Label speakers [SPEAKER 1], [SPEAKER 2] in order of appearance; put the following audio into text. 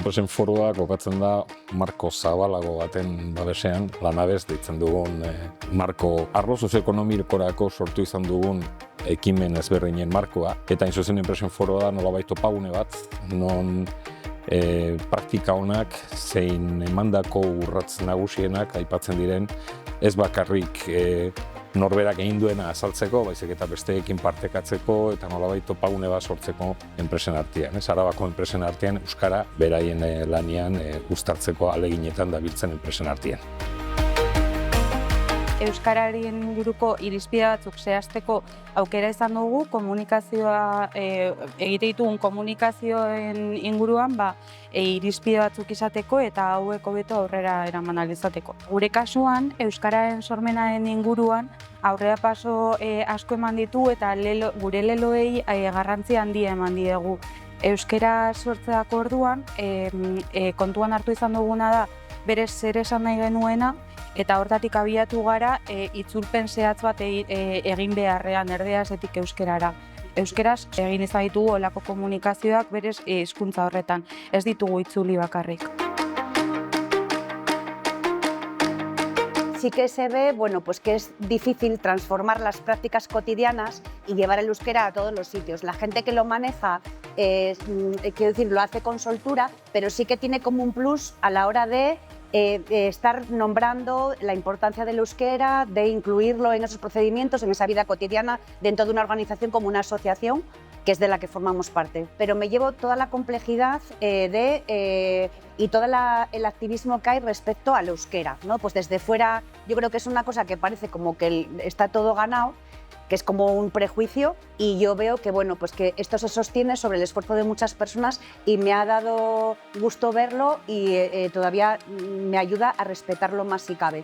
[SPEAKER 1] Enpresen foroa kokatzen da marko zabalago baten babesean, Lanabes deitzen dugun marko arlo sozioekonomikorako sortu izan dugun ekimen ezberdinen markoa. Eta hain zuzen enpresen foroa da nolabait topagune bat, non praktika onak zein emandako urrats nagusienak aipatzen diren, ez bakarrik norberak egin duena azaltzeko, baizik eta besteekin partekatzeko eta nolabait topagune bat sortzeko enpresen artean. Arabako enpresen artean euskara beraien lanian uztartzeko ahaleginetan dabiltzen enpresen artean.
[SPEAKER 2] Euskararen inguruko irizpide batzuk zehazteko aukera izan dugu, komunikazioa egite ditugun komunikazioen inguruan irizpide batzuk izateko eta hauek hobeto aurrera eraman ahal izateko. Gure kasuan, euskararen sormenaren inguruan aurrerapaso asko eman ditu eta gure leloei garrantzi handia eman diegu. Euskara sortzeako orduan kontuan hartu izan duguna da berez zer esan nahi genuena, eta hortatik abiatu gara itzulpen zehatz bat egin beharrean erdarazetik euskarara. Euskaraz egin izan ditugu olako komunikazioak berez hizkuntza horretan, ez ditugu itzuli bakarrik.
[SPEAKER 3] Sí que se ve, pues que es difícil transformar las prácticas cotidianas y llevar el euskera a todos los sitios. La gente que lo maneja, quiero decir, lo hace con soltura, pero sí que tiene como un plus a la hora de estar nombrando la importancia del euskera, de incluirlo en esos procedimientos, en esa vida cotidiana dentro de una organización como una asociación, que es de la que formamos parte. Pero me llevo toda la complejidad y todo el activismo que hay respecto al euskera, ¿no? Pues desde fuera yo creo que es una cosa que parece como que está todo ganado, que es como un prejuicio, y yo veo que, pues que esto se sostiene sobre el esfuerzo de muchas personas y me ha dado gusto verlo y todavía me ayuda a respetarlo más si cabe.